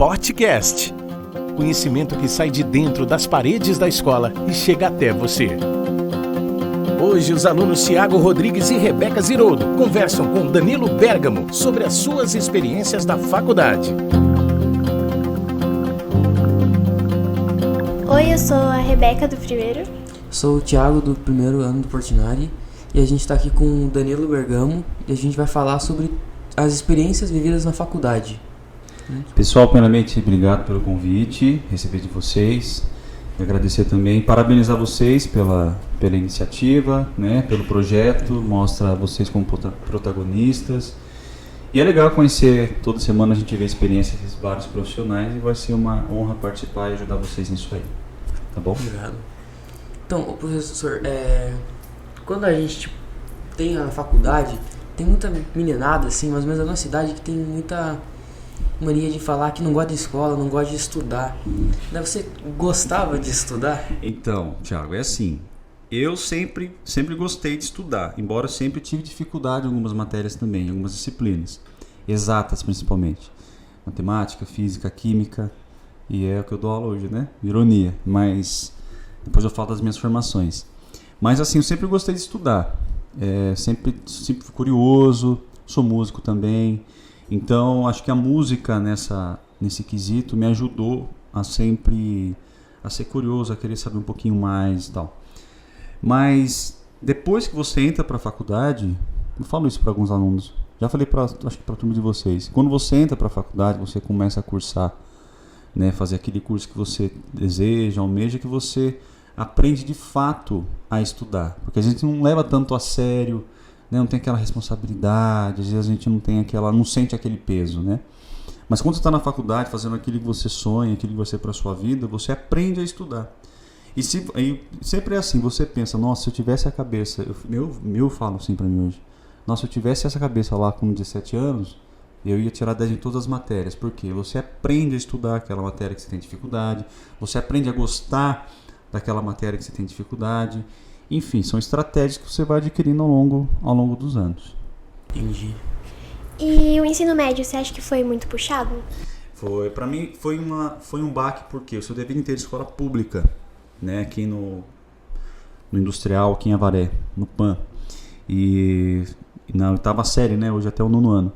podcast. Conhecimento que sai de dentro das paredes da escola e chega até você. Hoje, os alunos Thiago Rodrigues e Rebeca Ziroldo conversam com Danilo Bergamo sobre as suas experiências da faculdade. Oi, eu sou a Rebeca do primeiro. Sou o Thiago do primeiro ano do Portinari e a gente está aqui com o Danilo Bergamo e a gente vai falar sobre as experiências vividas na faculdade. Pessoal, primeiramente, obrigado pelo convite, receber de vocês. E agradecer também, parabenizar vocês pela iniciativa, né, pelo projeto, mostra vocês como protagonistas. E é legal conhecer, toda semana a gente vê experiências de vários profissionais e vai ser uma honra participar e ajudar vocês nisso aí. Tá bom? Obrigado. Então, professor, quando a gente tem a faculdade, tem muita meninada, assim, mais ou menos na nossa cidade, que tem muita mania de falar que não gosta de escola, não gosta de estudar. Você gostava de estudar? Então, Thiago, é assim, eu sempre gostei de estudar, embora sempre tive dificuldade em algumas matérias também, em algumas disciplinas, exatas principalmente, matemática, física, química, e é o que eu dou aula hoje, né? Ironia, mas depois eu falo das minhas formações. Mas assim, eu sempre gostei de estudar, sempre fui curioso, sou músico também. Então, acho que a música nesse quesito me ajudou a sempre ser curioso, a querer saber um pouquinho mais e tal. Mas depois que você entra para a faculdade, eu falo isso para alguns alunos, já falei acho que para a turma de vocês, quando você entra para a faculdade, você começa a cursar, né, fazer aquele curso que você deseja, almeja, que você aprende de fato a estudar, porque a gente não leva tanto a sério, né, não tem aquela responsabilidade, às vezes a gente não sente aquele peso, né? Mas quando você está na faculdade fazendo aquilo que você sonha, aquilo que vai ser para a sua vida, você aprende a estudar. E sempre é assim, você pensa, nossa, se eu tivesse a cabeça, eu falo assim para mim hoje, nossa, se eu tivesse essa cabeça lá com 17 anos, eu ia tirar 10 em todas as matérias, porque você aprende a estudar aquela matéria que você tem dificuldade, você aprende a gostar daquela matéria que você tem dificuldade. Enfim, são estratégias que você vai adquirindo ao longo dos anos. Entendi. E o ensino médio, você acha que foi muito puxado? Para mim foi um baque, porque eu estudei a vida inteira de escola pública, né, aqui no Industrial, aqui em Avaré, no PAN. E na oitava série, né, hoje até o 9º ano.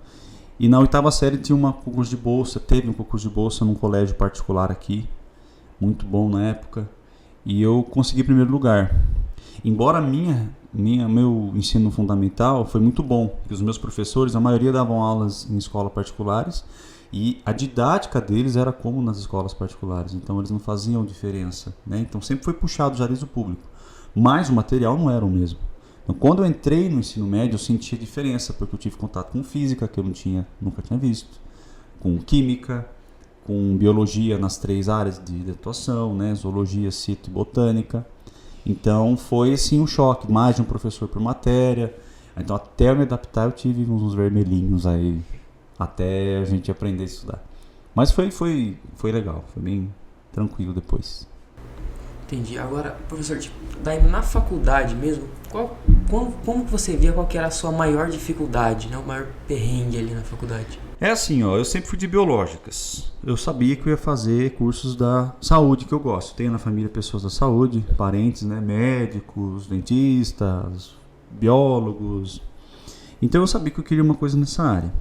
E na oitava série teve um concurso de bolsa num colégio particular aqui, muito bom na época, e eu consegui primeiro lugar. Embora meu ensino fundamental foi muito bom, porque os meus professores, a maioria davam aulas em escolas particulares e a didática deles era como nas escolas particulares, então eles não faziam diferença, né? Então sempre foi puxado já desde o público, mas o material não era o mesmo. Então quando eu entrei no ensino médio eu senti a diferença, porque eu tive contato com física, que eu nunca tinha visto, com química, com biologia nas 3 áreas de atuação, né? Zoologia, cito e botânica. Então foi assim um choque, mais de um professor por matéria. Então até eu me adaptar eu tive uns vermelhinhos aí, até a gente aprender a estudar. Mas foi legal, foi bem tranquilo depois. Entendi. Agora, professor, daí na faculdade mesmo, como que você via qual que era a sua maior dificuldade, né? O maior perrengue ali na faculdade? É assim, eu sempre fui de biológicas. Eu sabia que eu ia fazer cursos da saúde que eu gosto. Tenho na família pessoas da saúde, parentes, né, médicos, dentistas, biólogos. Então eu sabia que eu queria uma coisa nessa área.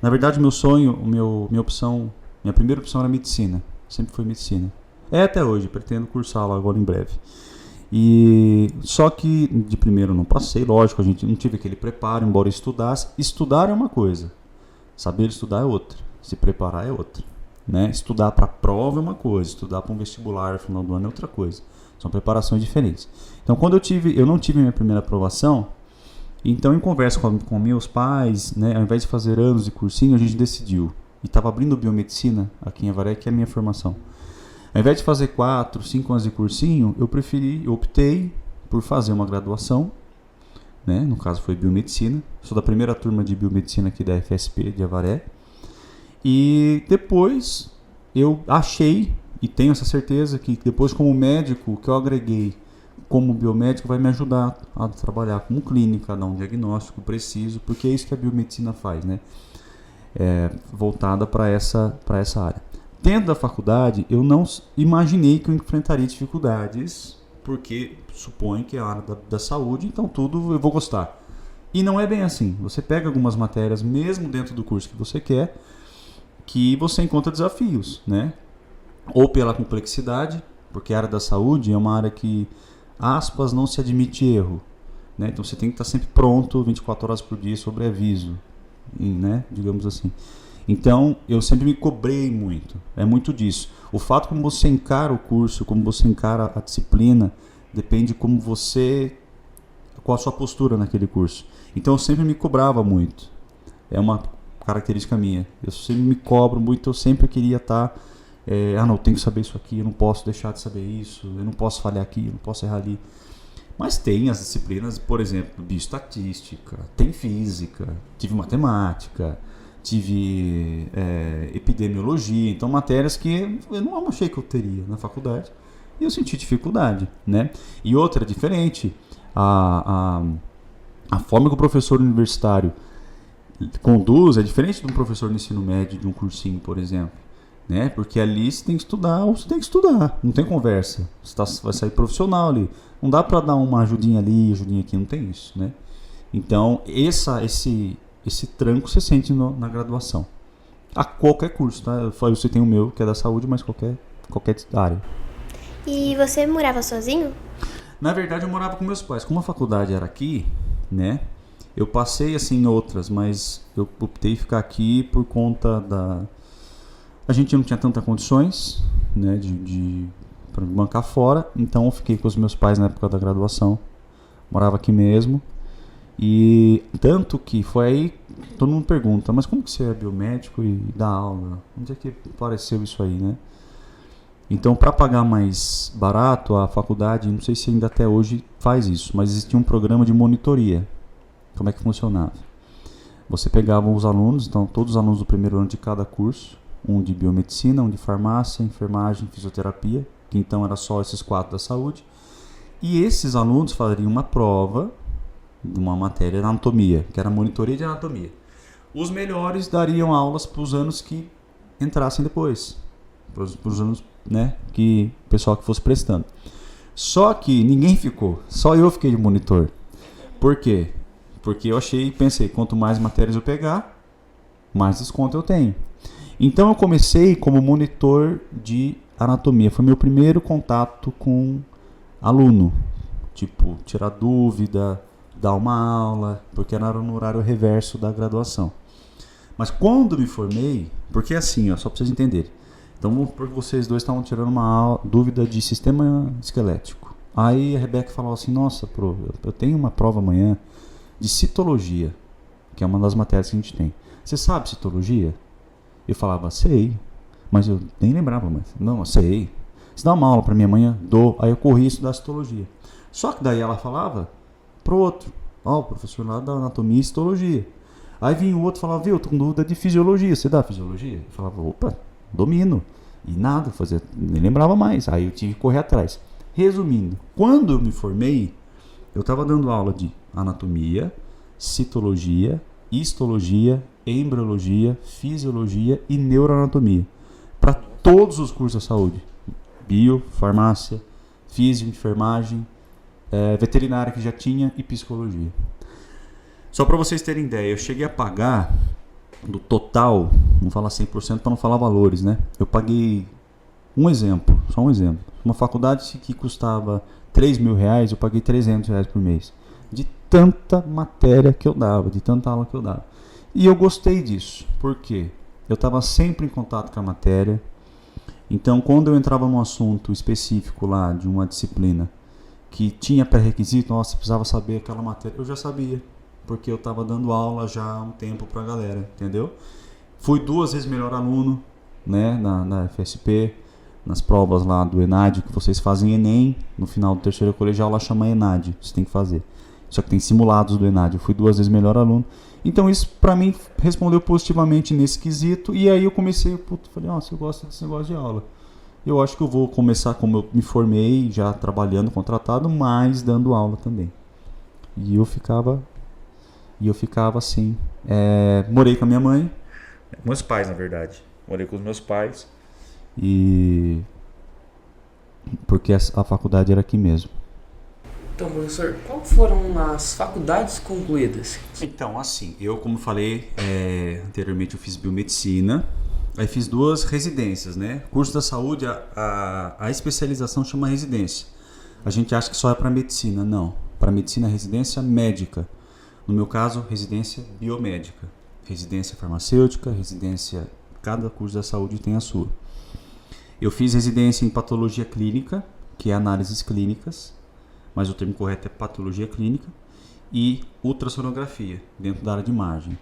Na verdade, meu sonho, minha primeira opção era medicina. Sempre foi medicina. É até hoje, pretendo cursá-la agora em breve. E só que de primeiro eu não passei, lógico, a gente não tive aquele preparo, embora eu estudasse. Estudar é uma coisa. Saber estudar é outra, se preparar é outra, né? Estudar para a prova é uma coisa, estudar para um vestibular no final do ano é outra coisa. São preparações diferentes. Então, quando eu não tive minha primeira aprovação, então em conversa com meus pais, né, ao invés de fazer anos de cursinho, a gente decidiu. E estava abrindo biomedicina aqui em Avaré, que é a minha formação. Ao invés de fazer 4, 5 anos de cursinho, eu optei por fazer uma graduação, né? No caso foi biomedicina. Sou da primeira turma de biomedicina aqui da FSP de Avaré. E depois eu achei, e tenho essa certeza, que depois como médico, o que eu agreguei como biomédico vai me ajudar a trabalhar como clínica, a dar um diagnóstico preciso, porque é isso que a biomedicina faz, né? Voltada para essa área. dentro da faculdade, eu não imaginei que eu enfrentaria dificuldades, porque suponho que é a área da saúde, então tudo eu vou gostar. E não é bem assim. Você pega algumas matérias, mesmo dentro do curso que você quer, que você encontra desafios, né? Ou pela complexidade, porque a área da saúde é uma área que, aspas, não se admite erro, né? Então você tem que estar sempre pronto, 24 horas por dia, sobre aviso, né? Digamos assim. Então, eu sempre me cobrei muito. É muito disso. O fato como você encara o curso, como você encara a disciplina, depende como qual a sua postura naquele curso. Então, eu sempre me cobrava muito. É uma característica minha. Eu sempre me cobro muito, eu sempre queria estar... não, eu tenho que saber isso aqui, eu não posso deixar de saber isso, eu não posso falhar aqui, eu não posso errar ali. Mas tem as disciplinas, por exemplo, bioestatística, tem física, tive matemática... tive epidemiologia, então matérias que eu não achei que eu teria na faculdade e eu senti dificuldade, né? E outra, diferente, a forma que o professor universitário conduz é diferente de um professor no ensino médio, de um cursinho, por exemplo, né? Porque ali você tem que estudar ou você tem que estudar, não tem conversa, você vai sair profissional ali, não dá para dar uma ajudinha ali, ajudinha aqui, não tem isso, né? Então, esse tranco você sente na graduação. A qualquer curso, tá? Eu citei o meu, que é da saúde, mas qualquer área. E você morava sozinho? Na verdade, eu morava com meus pais. Como a faculdade era aqui, né? Eu passei assim em outras, mas eu optei em ficar aqui por conta a gente não tinha tantas condições, né? Para bancar fora. Então, eu fiquei com os meus pais na época da graduação. Morava aqui mesmo. E tanto que foi aí, todo mundo pergunta, mas como que você é biomédico e dá aula? Onde é que apareceu isso aí, né? Então, para pagar mais barato, a faculdade, não sei se ainda até hoje faz isso, mas existia um programa de monitoria. Como é que funcionava? Você pegava os alunos, então todos os alunos do primeiro ano de cada curso, um de biomedicina, um de farmácia, enfermagem, fisioterapia, que então era só esses 4 da saúde, e esses alunos fariam uma prova de uma matéria de anatomia, que era monitoria de anatomia. Os melhores dariam aulas para os anos que entrassem depois, para os anos, né, que o pessoal que fosse prestando. Só que ninguém ficou, só eu fiquei de monitor. Por quê? Porque eu pensei, quanto mais matérias eu pegar, mais desconto eu tenho. Então eu comecei como monitor de anatomia, foi meu primeiro contato com aluno, tipo, tirar dúvida, dar uma aula, porque era no horário reverso da graduação. Mas quando me formei, porque assim, ó, só para vocês entenderem. Então, porque vocês dois estavam tirando uma dúvida de sistema esquelético. Aí a Rebeca falou assim, nossa, eu tenho uma prova amanhã de citologia, que é uma das matérias que a gente tem. Você sabe citologia? Eu falava, sei, mas eu nem lembrava mais. Não, eu sei. Você dá uma aula para mim amanhã? Dou. Aí eu corri estudar citologia. Só que daí ela falava pro outro, o professor lá da anatomia e histologia. Aí vinha o outro e falava, viu, eu tô com dúvida de fisiologia, você dá fisiologia? Eu falava, opa, domino. E nada, nem lembrava mais. Aí eu tive que correr atrás. Resumindo, quando eu me formei, eu estava dando aula de anatomia, citologia, histologia, embriologia, fisiologia e neuroanatomia. Para todos os cursos da saúde. Bio, farmácia, física, enfermagem, veterinária que já tinha e psicologia. Só para vocês terem ideia, eu cheguei a pagar do total, não falar 100% para não falar valores, né? Eu paguei só um exemplo. Uma faculdade que custava R$3.000, eu paguei R$300 por mês. De tanta matéria que eu dava, de tanta aula que eu dava. E eu gostei disso. Por quê? Eu estava sempre em contato com a matéria. Então, quando eu entrava num assunto específico lá, de uma disciplina, que tinha pré-requisito, nossa, precisava saber aquela matéria, eu já sabia, porque eu estava dando aula já há um tempo para a galera, entendeu? Fui 2 vezes melhor aluno, né, na FSP, nas provas lá do ENAD, que vocês fazem ENEM, no final do terceiro colegial lá chama ENAD, você tem que fazer. Só que tem simulados do ENAD, eu fui 2 vezes melhor aluno. Então isso para mim respondeu positivamente nesse quesito, e aí eu comecei, falei, nossa, eu gosto desse negócio de aula. Eu acho que eu vou começar, como eu me formei, já trabalhando, contratado, mas dando aula também. E eu ficava assim. Morei com a minha mãe, meus pais, na verdade. Morei com os meus pais. e porque a faculdade era aqui mesmo. Então, professor, qual foram as faculdades concluídas? Então, assim, eu, como falei anteriormente, eu fiz biomedicina, aí fiz 2 residências, né? Curso da saúde, a especialização chama residência. A gente acha que só é para medicina, não. Para medicina, residência médica. No meu caso, residência biomédica. Residência farmacêutica, residência... Cada curso da saúde tem a sua. Eu fiz residência em patologia clínica, que é análises clínicas, mas o termo correto é patologia clínica, e ultrassonografia, dentro da área de imagem.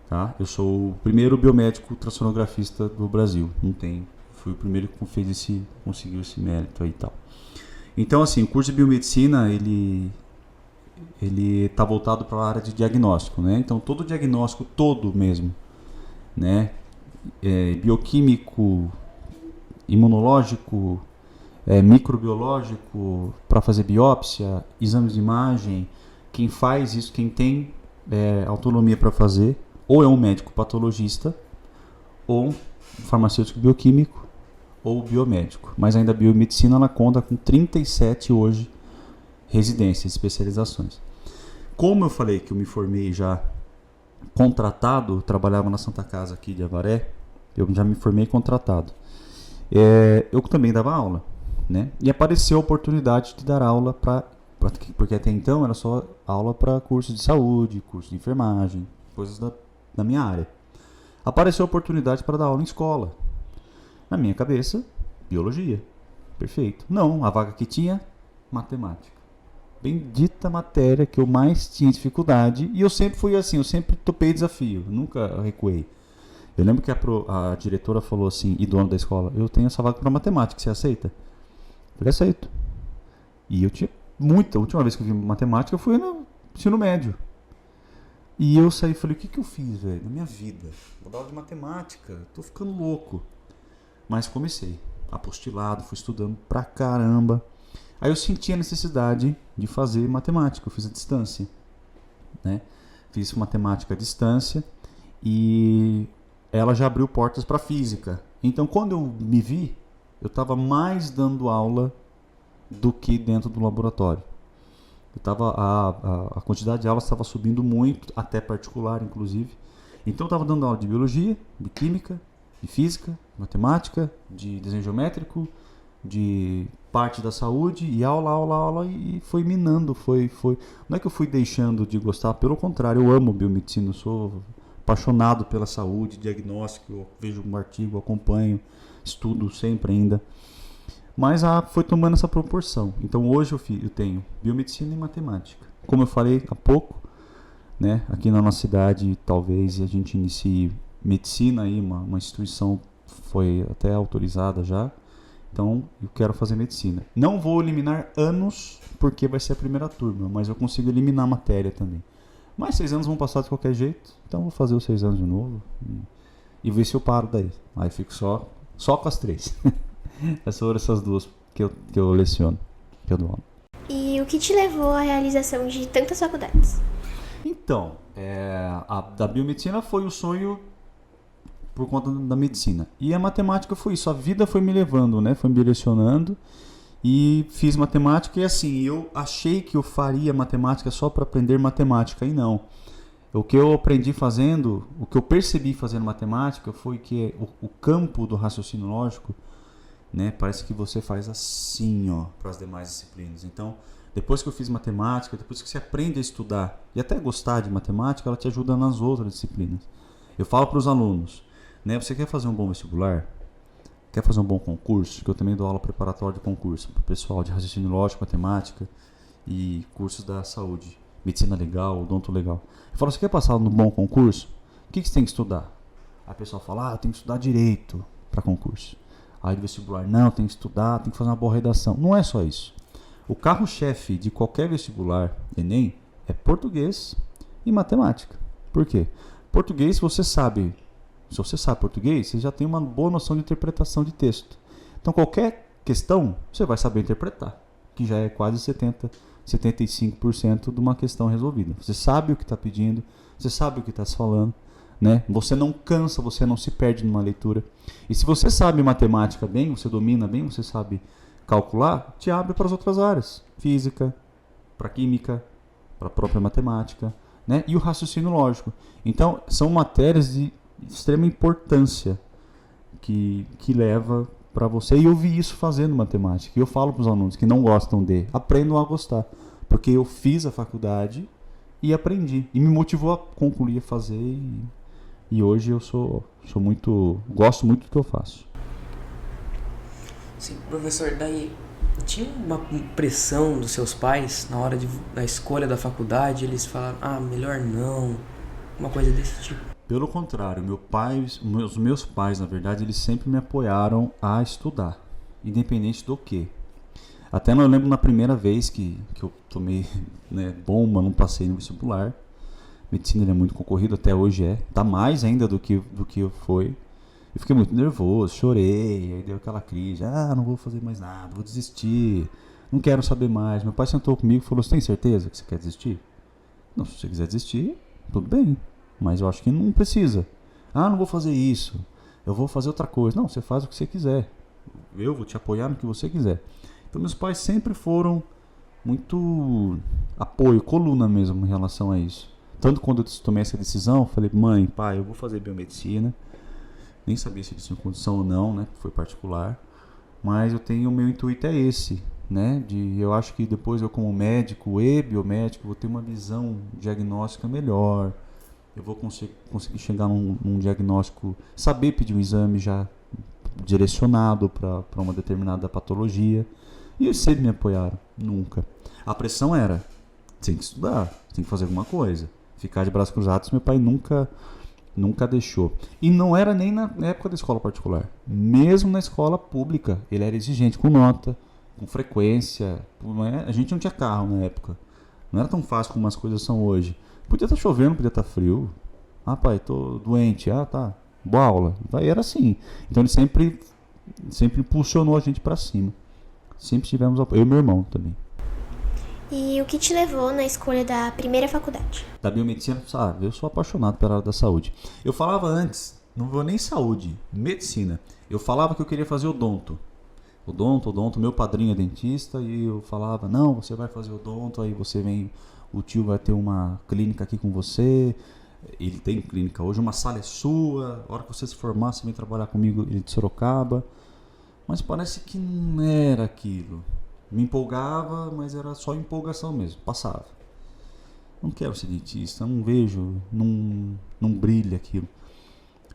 Tá? Eu sou o primeiro biomédico ultrassonografista do Brasil. Não tem, fui o primeiro que conseguiu esse mérito aí e tal. Então, assim, o curso de biomedicina, ele está voltado para a área de diagnóstico, né? Então, todo o diagnóstico, todo mesmo, né? Bioquímico, imunológico, microbiológico, para fazer biópsia, exames de imagem. Quem faz isso, quem tem autonomia para fazer, ou é um médico patologista, ou um farmacêutico bioquímico, ou biomédico. Mas ainda a biomedicina, ela conta com 37 hoje residências, especializações. Como eu falei que eu me formei já contratado, trabalhava na Santa Casa aqui de Avaré, eu já me formei contratado. Eu também dava aula, né? E apareceu a oportunidade de dar aula porque até então era só aula para curso de saúde, curso de enfermagem, coisas da minha área. Apareceu a oportunidade para dar aula em escola. Na minha cabeça, biologia. Perfeito. Não, a vaga que tinha, matemática. Bendita matéria que eu mais tinha dificuldade. E eu sempre fui assim, eu sempre topei desafio, nunca recuei. Eu lembro que a diretora falou assim, e dono da escola, eu tenho essa vaga para matemática, você aceita? Eu falei, aceito. E eu tinha a última vez que eu vi matemática foi no ensino médio. E eu saí e falei, o que eu fiz, velho, na minha vida? Vou dar aula de matemática, tô ficando louco. Mas comecei, apostilado, fui estudando pra caramba. Aí eu senti a necessidade de fazer matemática, eu fiz a distância, né? Fiz matemática à distância e ela já abriu portas para física. Então, quando eu me vi, eu estava mais dando aula do que dentro do laboratório. A quantidade de aulas estava subindo muito, até particular, inclusive. Então, eu estava dando aula de biologia, de química, de física, matemática, de desenho geométrico, de parte da saúde, e aula, e foi minando, não é que eu fui deixando de gostar, pelo contrário, eu amo biomedicina, eu sou apaixonado pela saúde, diagnóstico, eu vejo um artigo, acompanho, estudo sempre ainda, mas foi tomando essa proporção. Então hoje eu tenho biomedicina e matemática. Como eu falei há pouco, né, aqui na nossa cidade talvez a gente inicie medicina, aí, uma instituição foi até autorizada já. Então, eu quero fazer medicina. Não vou eliminar anos, porque vai ser a primeira turma, mas eu consigo eliminar matéria também. Mas 6 anos vão passar de qualquer jeito, então vou fazer os 6 anos de novo e ver se eu paro daí. Aí fico só com as 3. Essas 2 que eu leciono, que eu dou aula. E o que te levou à realização de tantas faculdades? Então, da biomedicina foi o sonho por conta da medicina. E a matemática foi isso, a vida foi me levando, né? Foi me direcionando e fiz matemática e assim, eu achei que eu faria matemática só para aprender matemática e não. O que eu aprendi fazendo, o que eu percebi fazendo matemática foi que o campo do raciocínio lógico, né? Parece que você faz assim, ó, para as demais disciplinas. Então, depois que eu fiz matemática, depois que você aprende a estudar e até gostar de matemática, ela te ajuda nas outras disciplinas. Eu falo para os alunos, né? Você quer fazer um bom vestibular? Quer fazer um bom concurso? Que eu também dou aula preparatória de concurso para o pessoal de raciocínio lógico, matemática e cursos da saúde, medicina legal, odonto legal. Eu falo, você quer passar no bom concurso? O que você tem que estudar? Aí a pessoa fala, eu tenho que estudar direito para concurso. Aí do vestibular, não, tem que estudar, tem que fazer uma boa redação. Não é só isso. O carro-chefe de qualquer vestibular, Enem, é português e matemática. Por quê? Português, se você sabe português, você já tem uma boa noção de interpretação de texto. Então, qualquer questão, você vai saber interpretar, que já é quase 75% de uma questão resolvida. Você sabe o que está pedindo, você sabe o que está se falando, né? Você não cansa, você não se perde numa leitura. E se você sabe matemática bem, você domina bem, você sabe calcular, te abre para as outras áreas. Física, para química, para a própria matemática, né? E o raciocínio lógico. Então, são matérias de extrema importância que leva para você. E eu vi isso fazendo matemática. E eu falo para os alunos que não gostam de, aprendam a gostar. Porque eu fiz a faculdade e aprendi. E me motivou a concluir, a fazer. E hoje eu gosto muito do que eu faço. Sim, professor, daí tinha uma pressão dos seus pais na hora da escolha da faculdade? Eles falaram, melhor não, uma coisa desse tipo? Pelo contrário, os meus pais, na verdade, eles sempre me apoiaram a estudar, independente do quê. Até eu lembro na primeira vez que eu tomei, né, bomba, não passei no vestibular. Medicina é muito concorrido, até hoje tá mais ainda do que foi. Eu fiquei muito nervoso, chorei, aí deu aquela crise, não vou fazer mais nada, vou desistir, não quero saber mais. Meu pai sentou comigo e falou, você tem certeza que você quer desistir? Não, se você quiser desistir, tudo bem, mas eu acho que não precisa. Não vou fazer isso, eu vou fazer outra coisa. Não, você faz o que você quiser, eu vou te apoiar no que você quiser. Então meus pais sempre foram muito apoio, coluna mesmo em relação a isso. Tanto quando eu tomei essa decisão, eu falei, mãe, pai, eu vou fazer biomedicina. Nem sabia se eles tinham condição ou não, né? Foi particular. Mas o meu intuito é esse, né? Eu acho que depois eu, como médico e biomédico, vou ter uma visão diagnóstica melhor. Eu vou conseguir chegar num diagnóstico, saber pedir um exame já direcionado para uma determinada patologia. E eles sempre me apoiaram, nunca. A pressão era, tem que estudar, tem que fazer alguma coisa. Ficar de braços cruzados, meu pai nunca deixou. E não era nem na época da escola particular. Mesmo na escola pública, ele era exigente com nota, com frequência. A gente não tinha carro na época. Não era tão fácil como as coisas são hoje. Podia estar chovendo, podia estar frio. Pai, tô doente. Tá. Boa aula. Aí era assim. Então ele sempre impulsionou a gente para cima. Sempre tivemos apoio. Eu e meu irmão também. E o que te levou na escolha da primeira faculdade? Da biomedicina, eu sou apaixonado pela área da saúde. Eu falava antes, não vou nem saúde, medicina. Eu falava que eu queria fazer odonto. Odonto, meu padrinho é dentista e eu falava, não, você vai fazer odonto, aí você vem, o tio vai ter uma clínica aqui com você. Ele tem clínica hoje, uma sala é sua, a hora que você se formar, você vem trabalhar comigo, ele de Sorocaba. Mas parece que não era aquilo. Me empolgava, mas era só empolgação mesmo, passava. Não quero ser dentista, não vejo, não brilha aquilo.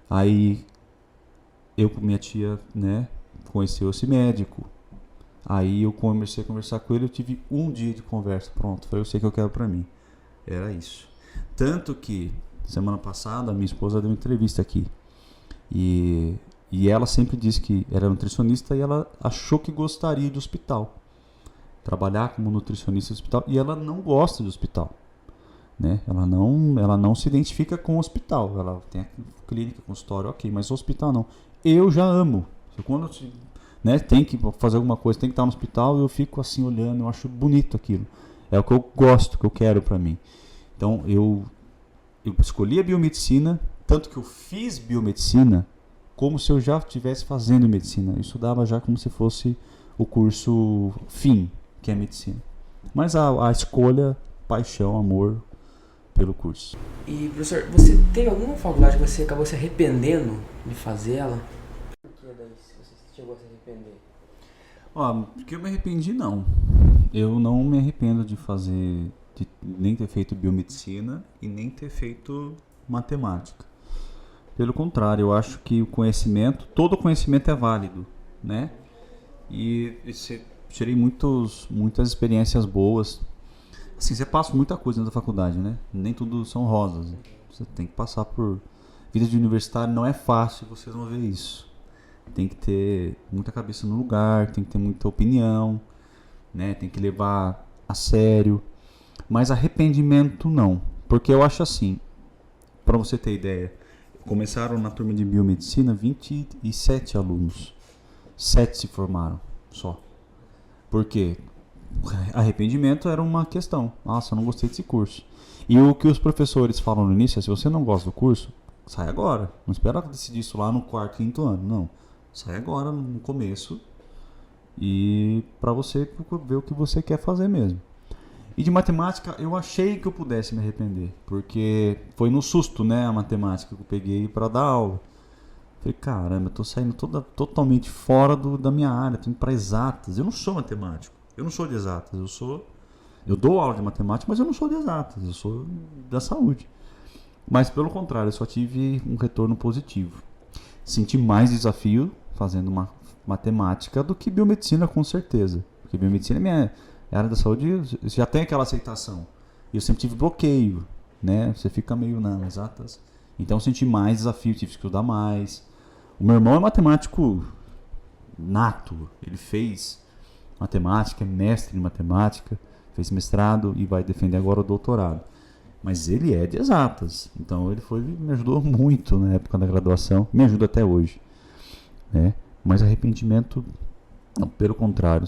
Aí eu com minha tia, né, conheceu esse médico. Aí eu comecei a conversar com ele, eu tive um dia de conversa, pronto, foi eu sei que eu quero pra mim. Era isso. Tanto que semana passada minha esposa deu uma entrevista aqui. E ela sempre disse que era nutricionista e ela achou que gostaria de hospital. Trabalhar como nutricionista de hospital, e ela não gosta de hospital, né? Ela não se identifica com o hospital. Ela tem a clínica, consultório, ok, mas o hospital não. Eu já amo. Quando tem que fazer alguma coisa, tem que estar no hospital, eu fico assim olhando, eu acho bonito aquilo. É o que eu gosto, que eu quero para mim. Então eu escolhi a biomedicina, tanto que eu fiz biomedicina como se eu já estivesse fazendo medicina. Eu estudava já como se fosse o curso fim, que é medicina. Mas a escolha, paixão, amor pelo curso. E, professor, você teve alguma faculdade que você acabou se arrependendo de fazer ela? Por que daí, se você chegou a se arrepender? Porque eu me arrependi, não. Eu não me arrependo de fazer, de nem ter feito biomedicina e nem ter feito matemática. Pelo contrário, eu acho que o conhecimento, todo conhecimento é válido, né? E tirei muitas experiências boas. Assim, você passa muita coisa na faculdade, né? Nem tudo são rosas. Você tem que passar por... Vida de universitário não é fácil, vocês vão ver isso. Tem que ter muita cabeça no lugar, tem que ter muita opinião, né? Tem que levar a sério. Mas arrependimento não. Porque eu acho assim, para você ter ideia, começaram na turma de biomedicina 27 alunos. 7 se formaram só. Por quê? Arrependimento era uma questão. Nossa, eu não gostei desse curso. E o que os professores falam no início é, se você não gosta do curso, sai agora. Não espera decidir isso lá no quarto, quinto ano, não. Sai agora, no começo, e para você ver o que você quer fazer mesmo. E de matemática, eu achei que eu pudesse me arrepender, porque foi no susto, né, a matemática que eu peguei para dar aula. Falei, caramba, eu tô saindo totalmente fora da minha área, tô indo para exatas. Eu não sou matemático, eu não sou de exatas, eu dou aula de matemática, mas eu não sou de exatas, eu sou da saúde. Mas pelo contrário, eu só tive um retorno positivo. Senti mais desafio fazendo uma matemática do que biomedicina, com certeza. Porque biomedicina é minha área da saúde, já tem aquela aceitação. E eu sempre tive bloqueio, né? Você fica meio, não, exatas. Então eu senti mais desafio, tive que estudar mais. O meu irmão é matemático nato. Ele fez matemática, é mestre em matemática, fez mestrado e vai defender agora o doutorado. Mas ele é de exatas. Então ele me ajudou muito na época da graduação, me ajuda até hoje. Né? Mas arrependimento, não, pelo contrário,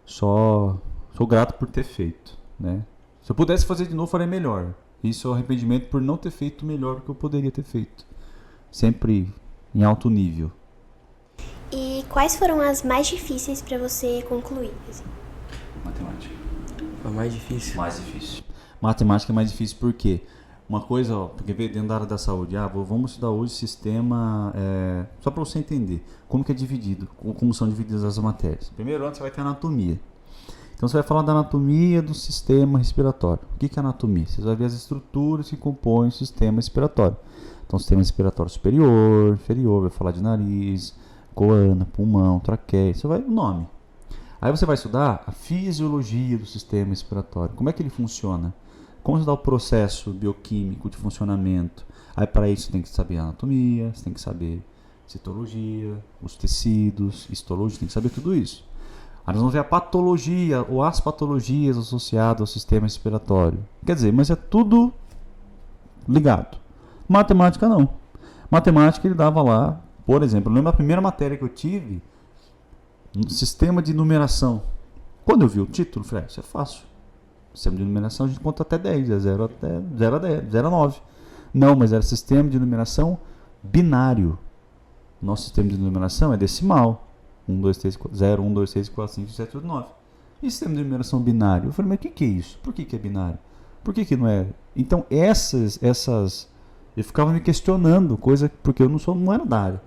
sou grato por ter feito, né? Se eu pudesse fazer de novo, faria melhor. Isso é o arrependimento por não ter feito melhor do que eu poderia ter feito. Sempre em alto nível. E quais foram as mais difíceis para você concluir? Assim? Matemática. A mais difícil? Mais difícil. Matemática é mais difícil por quê? Uma coisa, porque veio dentro da área da saúde, vamos estudar hoje sistema, só para você entender como que é dividido, como são divididas as matérias. Primeiro ano você vai ter anatomia. Então você vai falar da anatomia do sistema respiratório. O que é anatomia? Você vai ver as estruturas que compõem o sistema respiratório. Então sistema respiratório superior, inferior, vai falar de nariz, coana, pulmão, traqueia, você vai o nome. Aí você vai estudar a fisiologia do sistema respiratório, como é que ele funciona. Como estudar o processo bioquímico de funcionamento. Aí para isso você tem que saber a anatomia, você tem que saber citologia, os tecidos, histologia, tem que saber tudo isso. Aí nós vamos ver a patologia ou as patologias associadas ao sistema respiratório. Quer dizer, mas é tudo ligado. Matemática não. Matemática ele dava lá, por exemplo, eu lembro da primeira matéria que eu tive, sistema de numeração. Quando eu vi o título, eu falei, isso é fácil. Sistema de numeração a gente conta até 10, é 0 a 10, 0 a 9. Não, mas era sistema de numeração binário. Nosso sistema de numeração é decimal. 1, 2, 3, 4, 0, 1, 2, 3, 4, 5, 6, 7, 8, 9. E sistema de numeração binário? Eu falei, mas o que é isso? Por que é binário? Por que não é? Então essas eu ficava me questionando, coisa porque eu não era da área.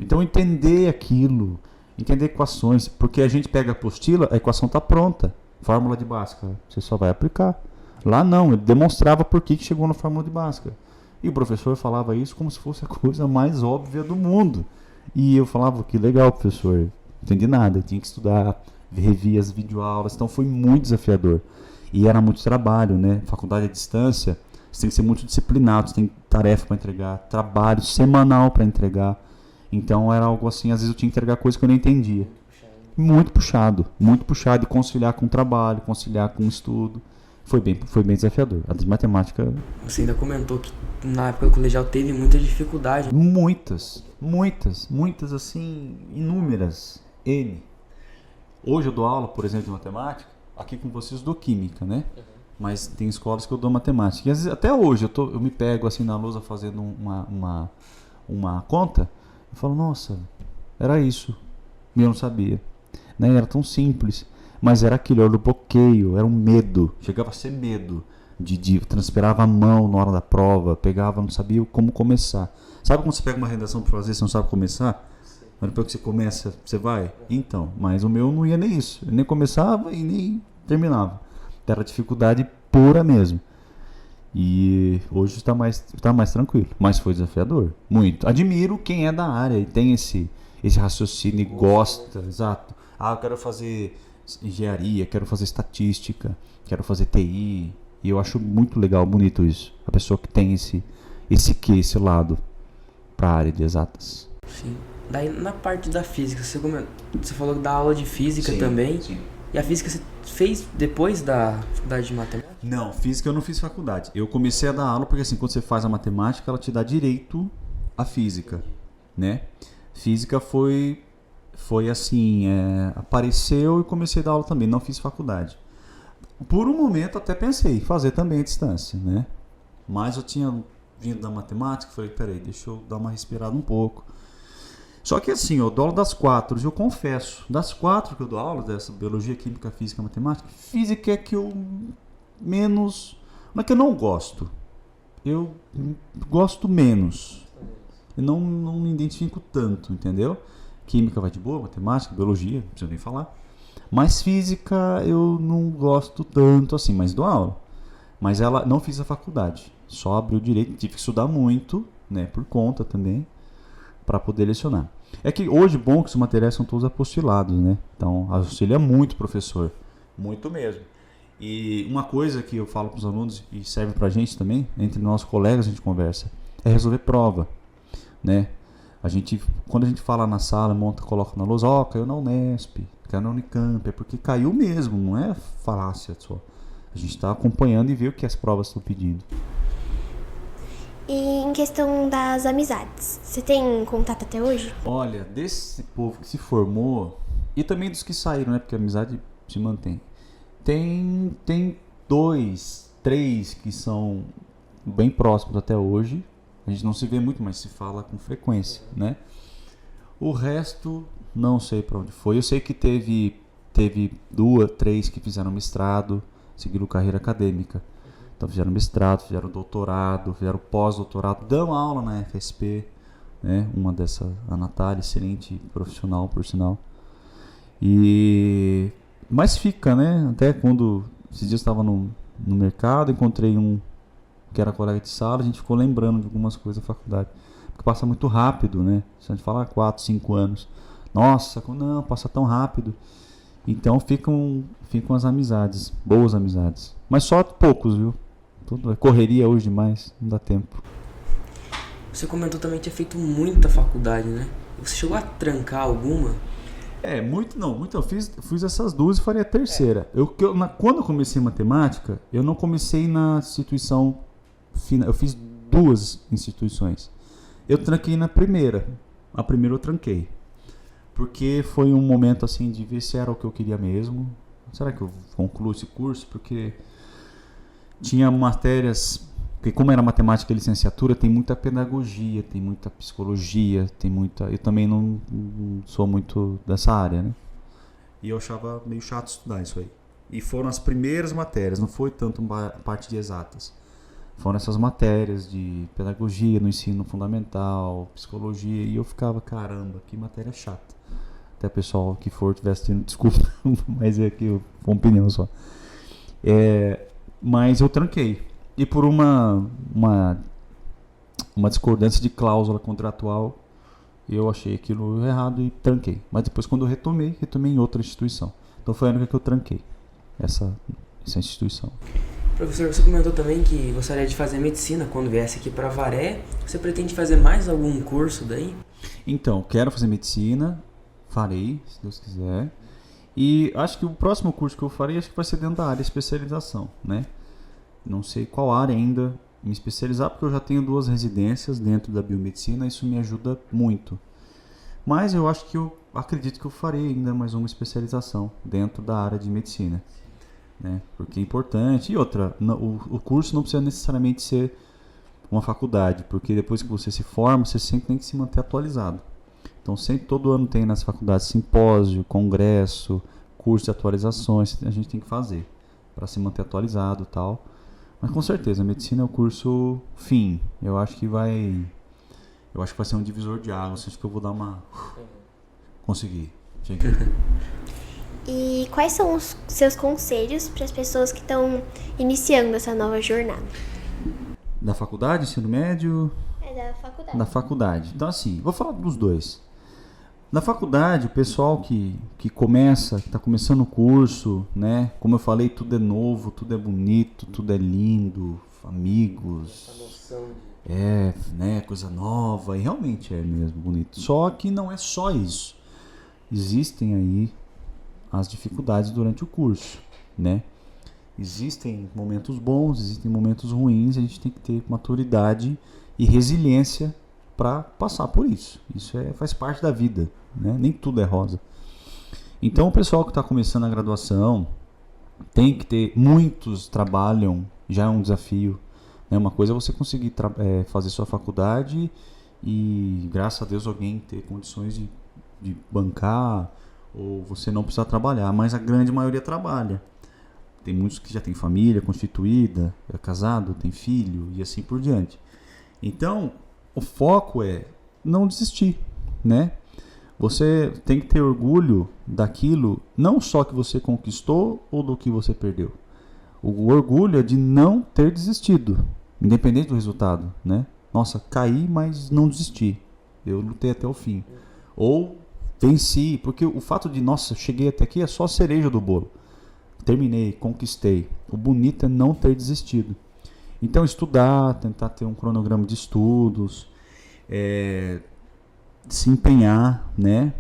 Então entender aquilo, entender equações, porque a gente pega a apostila, a equação está pronta. Fórmula de Bhaskara, você só vai aplicar. Lá não, ele demonstrava por que chegou na fórmula de Bhaskara. E o professor falava isso como se fosse a coisa mais óbvia do mundo. E eu falava, que legal, professor, não entendi nada, eu tinha que estudar, rever as videoaulas, então foi muito desafiador. E era muito trabalho, né? Faculdade à distância, você tem que ser muito disciplinado, você tem tarefa para entregar, trabalho semanal para entregar. Então era algo assim, às vezes eu tinha que entregar coisa que eu não entendia. Muito puxado, e conciliar com o trabalho, conciliar com o estudo. Foi bem desafiador. A de matemática... Você ainda comentou que na época do colegial teve muita dificuldade. Muitas, assim, inúmeras. N. Hoje eu dou aula, por exemplo, de matemática. Aqui com vocês eu dou química, né? Mas tem escolas que eu dou matemática. E às vezes, até hoje eu me pego assim na lousa fazendo uma conta. Eu falo, nossa, era isso. E eu não sabia. Né? Era tão simples, mas era aquilo, era o bloqueio, era um medo, chegava a ser medo, transpirava a mão na hora da prova, pegava, não sabia como começar. Sabe quando você pega uma redação para fazer, você não sabe começar? Mas depois que você começa, você vai? Então, mas o meu não ia nem isso, eu nem começava e nem terminava, era dificuldade pura mesmo. E hoje está mais tranquilo, mas foi desafiador, muito. Admiro quem é da área e tem esse raciocínio e gosta, exato. Eu quero fazer engenharia, quero fazer estatística, quero fazer TI. E eu acho muito legal, bonito isso. A pessoa que tem esse lado para a área de exatas. Sim. Daí na parte da física, você falou da aula de física, sim, também. Sim. E a física você fez depois da faculdade de matemática? Não, física eu não fiz faculdade. Eu comecei a dar aula porque assim, quando você faz a matemática, ela te dá direito à física, né? Física foi assim, apareceu e comecei a dar aula também, não fiz faculdade. Por um momento até pensei em fazer também à distância, né? Mas eu tinha vindo da matemática, falei, peraí, deixa eu dar uma respirada um pouco. Só que assim, eu dou aula das 4, eu confesso, das 4 que eu dou aula, dessa biologia, química, física, matemática, física é que eu menos, não é que eu não gosto, eu gosto menos, eu não me identifico tanto, entendeu? Química vai de boa, matemática, biologia, não preciso nem falar, mas física eu não gosto tanto assim, mas dou aula. Mas ela não fiz a faculdade, só abriu direito, tive que estudar muito, né, por conta também, para poder lecionar. É que hoje, bom que os materiais são todos apostilados, né? Então, auxilia muito o professor. Muito mesmo. E uma coisa que eu falo para os alunos, e serve para a gente também, entre nós colegas a gente conversa, é resolver prova, né? Quando a gente fala na sala, monta, coloca na lousa, caiu na Unesp, caiu na Unicamp, é porque caiu mesmo, não é falácia só. A gente está acompanhando e vê o que as provas estão pedindo. E em questão das amizades, você tem contato até hoje? Olha, desse povo que se formou, e também dos que saíram, né? Porque a amizade se mantém. Tem 2, 3 que são bem próximos até hoje. A gente não se vê muito, mas se fala com frequência, né? O resto, não sei para onde foi. Eu sei que teve 2, 3 que fizeram mestrado, seguiram carreira acadêmica. Então fizeram mestrado, fizeram doutorado, fizeram pós-doutorado, dão aula na FSP, né? Uma dessas, a Natália, excelente profissional, por sinal. Mas fica, né? Até quando esses dias eu estava no mercado, encontrei um que era colega de sala, a gente ficou lembrando de algumas coisas da faculdade. Porque passa muito rápido, né? Se a gente fala 4, 5 anos. Nossa, não, passa tão rápido. Então ficam as amizades, boas amizades. Mas só poucos, viu? Tudo é correria hoje demais, não dá tempo. Você comentou também que tinha feito muita faculdade, né? Você chegou a trancar alguma? Muito eu fiz essas 2 e faria a terceira. Quando eu comecei matemática, eu não comecei na instituição final, eu fiz 2 instituições. Eu tranquei na primeira. A primeira eu tranquei. Porque foi um momento assim de ver se era o que eu queria mesmo. Será que eu concluo esse curso? Porque tinha matérias, porque como era matemática e licenciatura, tem muita pedagogia, tem muita psicologia, eu também não sou muito dessa área, né? E eu achava meio chato estudar isso aí. E foram as primeiras matérias, não foi tanto parte de exatas. Foram essas matérias de pedagogia no ensino fundamental, psicologia, e eu ficava, caramba, que matéria chata. Até o pessoal que for tivesse tendo desculpa, mas é que uma opinião só. Mas eu tranquei. E por uma discordância de cláusula contratual, eu achei aquilo errado e tranquei. Mas depois, quando eu retomei em outra instituição. Então foi a única que eu tranquei, essa instituição. Professor, você comentou também que gostaria de fazer medicina quando viesse aqui para Avaré. Você pretende fazer mais algum curso daí? Então, quero fazer medicina, farei, se Deus quiser. E acho que o próximo curso que eu farei acho que vai ser dentro da área de especialização, né? Não sei qual área ainda me especializar, porque eu já tenho 2 residências dentro da biomedicina, isso me ajuda muito. Mas eu acho que eu acredito que eu farei ainda mais uma especialização dentro da área de medicina, né? Porque é importante. E outra, o curso não precisa necessariamente ser uma faculdade, porque depois que você se forma, você sempre tem que se manter atualizado. Então sempre, todo ano tem nas faculdades simpósio, congresso, curso de atualizações, a gente tem que fazer para se manter atualizado e tal. Mas com certeza, a medicina é o curso fim. Eu acho que vai ser um divisor de águas. Acho que eu vou dar uma... Consegui. E quais são os seus conselhos para as pessoas que estão iniciando essa nova jornada? Da faculdade, ensino médio? Da faculdade. Da faculdade. Então assim, vou falar dos 2. Na faculdade, o pessoal que está começando o curso, né? Como eu falei, tudo é novo, tudo é bonito, tudo é lindo, amigos. Essa noção né? Coisa nova, e realmente é mesmo bonito. Só que não é só isso. Existem aí as dificuldades durante o curso, né? Existem momentos bons, existem momentos ruins, a gente tem que ter maturidade e resiliência para passar por isso. Isso faz parte da vida, né? Nem tudo é rosa. Então o pessoal que está começando a graduação tem que ter, muitos trabalham, já é um desafio, né? Uma coisa é você conseguir fazer sua faculdade e, graças a Deus, alguém ter condições de bancar, ou você não precisar trabalhar, mas a grande maioria trabalha. Tem muitos que já tem família constituída, é casado, tem filho e assim por diante. Então, o foco é não desistir, né? Você tem que ter orgulho daquilo, não só que você conquistou ou do que você perdeu. O orgulho é de não ter desistido, independente do resultado, né? Nossa, caí, mas não desisti. Eu lutei até o fim. Ou venci, porque o fato de, nossa, cheguei até aqui é só a cereja do bolo. Terminei, conquistei. O bonito é não ter desistido. Então, estudar, tentar ter um cronograma de estudos, se empenhar, né?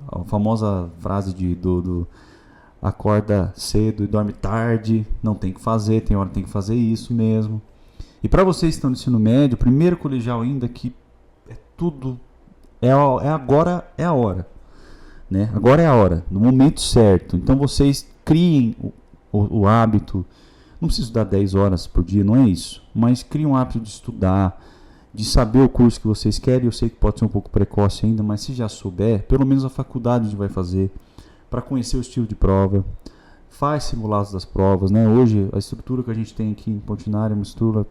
A famosa frase do acorda cedo e dorme tarde, não tem que fazer, tem hora que tem que fazer isso mesmo. E para vocês que estão no ensino médio, primeiro colegial ainda, que é tudo, agora é a hora, né? Agora é a hora, no momento certo. Então vocês criem o hábito, não precisa estudar 10 horas por dia, não é isso, mas criem um hábito de estudar, de saber o curso que vocês querem. Eu sei que pode ser um pouco precoce ainda, mas se já souber, pelo menos a faculdade a gente vai fazer, para conhecer o estilo de prova, faz simulados das provas, né? Hoje a estrutura que a gente tem aqui em Pontinari é uma estrutura,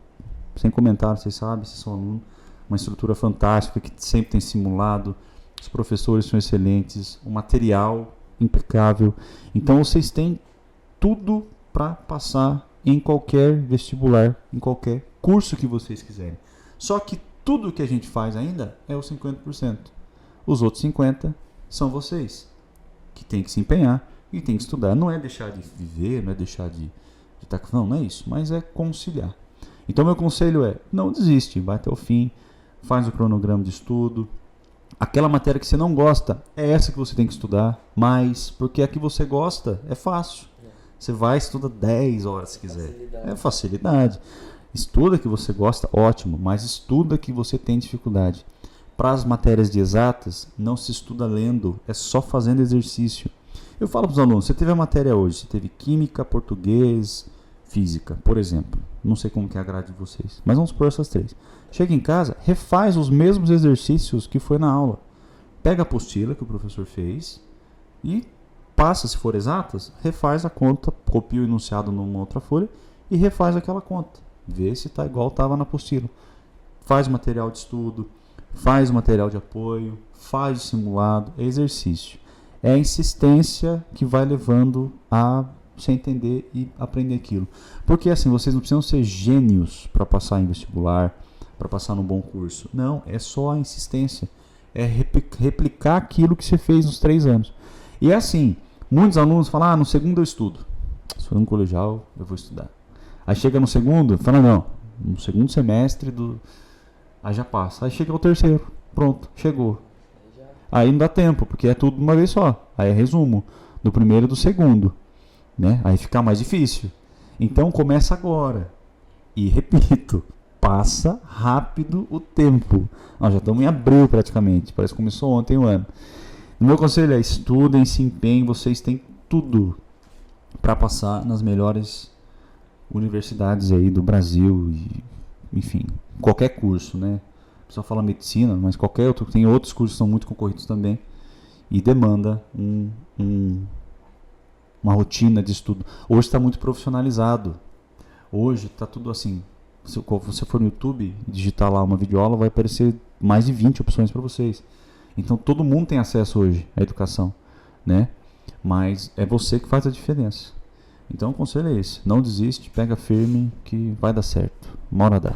sem comentário, vocês sabem, vocês são alunos, uma estrutura fantástica que sempre tem simulado, os professores são excelentes, o material impecável. Então vocês têm tudo para passar em qualquer vestibular, em qualquer curso que vocês quiserem. Só que tudo que a gente faz ainda é os 50%. Os outros 50% são vocês, que tem que se empenhar e tem que estudar. Não é deixar de viver, não é deixar de estar... Não é isso, mas é conciliar. Então meu conselho é, não desiste, vai até o fim, faz o cronograma de estudo. Aquela matéria que você não gosta, é essa que você tem que estudar mais, porque a que você gosta é fácil. Você vai e estuda 10 horas se quiser. Facilidade. É facilidade. Estuda que você gosta, ótimo, mas estuda que você tem dificuldade. Para as matérias de exatas, não se estuda lendo, é só fazendo exercício. Eu falo para os alunos, você teve a matéria hoje, você teve química, português, física, por exemplo. Não sei como que é a grade de vocês, mas vamos por essas 3. Chega em casa, refaz os mesmos exercícios que foi na aula. Pega a apostila que o professor fez e passa, se for exatas, refaz a conta, copia o enunciado numa outra folha e refaz aquela conta. Vê se está igual estava na apostila. Faz material de estudo, faz material de apoio, faz simulado, é exercício. É a insistência que vai levando a você entender e aprender aquilo. Porque assim, vocês não precisam ser gênios para passar em vestibular, para passar num bom curso. Não, é só a insistência. É replicar aquilo que você fez nos 3 anos. E é assim, muitos alunos falam, no segundo eu estudo. Se for no colegial, eu vou estudar. Aí chega no segundo, fala, não, no segundo semestre aí já passa. Aí chega o terceiro, pronto, chegou. Aí não dá tempo, porque é tudo de uma vez só. Aí é resumo, do primeiro e do segundo, né? Aí fica mais difícil. Então começa agora. E repito, passa rápido o tempo. Nós já estamos em abril praticamente, parece que começou ontem o ano. O meu conselho é, estudem, se empenhem, vocês têm tudo para passar nas melhores universidades aí do Brasil, e, enfim, qualquer curso, né? O pessoal fala medicina, mas qualquer outro, tem outros cursos que são muito concorridos também e demanda uma rotina de estudo. Hoje está muito profissionalizado. Hoje está tudo assim. Se você for no YouTube e digitar lá uma videoaula, vai aparecer mais de 20 opções para vocês. Então todo mundo tem acesso hoje à educação, né? Mas é você que faz a diferença. Então o conselho é esse, não desiste, pega firme que vai dar certo, uma hora dá.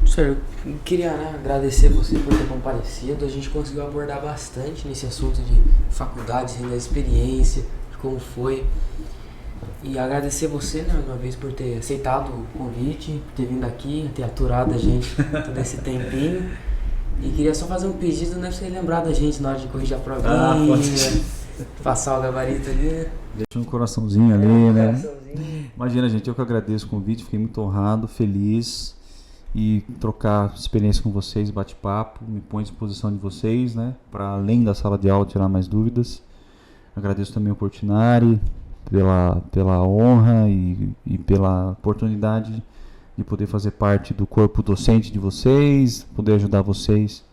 Senhor, eu queria agradecer você por ter comparecido. A gente conseguiu abordar bastante nesse assunto de faculdade, da experiência, de como foi. E agradecer você, né, mais uma vez, por ter aceitado o convite, por ter vindo aqui, ter aturado a gente todo esse tempinho. E queria só fazer um pedido, né, pra você lembrar da gente na hora de corrigir a provinha, passar o gabarito ali. Deixa um coraçãozinho ali, né? Imagina, gente, eu que agradeço o convite, fiquei muito honrado, feliz. E trocar experiência com vocês, bate-papo, me põe à disposição de vocês, né? Para além da sala de aula, tirar mais dúvidas. Agradeço também ao Portinari pela honra e pela oportunidade de poder fazer parte do corpo docente de vocês, poder ajudar vocês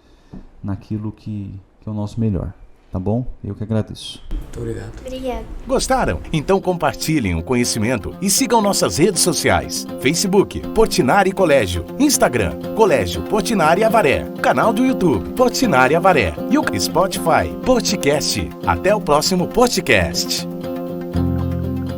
naquilo que é o nosso melhor. Tá bom? Eu que agradeço. Muito obrigado. Obrigada. Gostaram? Então compartilhem o conhecimento e sigam nossas redes sociais. Facebook, Portinari Colégio. Instagram, Colégio Portinari Avaré. Canal do YouTube, Portinari Avaré. E o Spotify, Portcast. Até o próximo Portcast.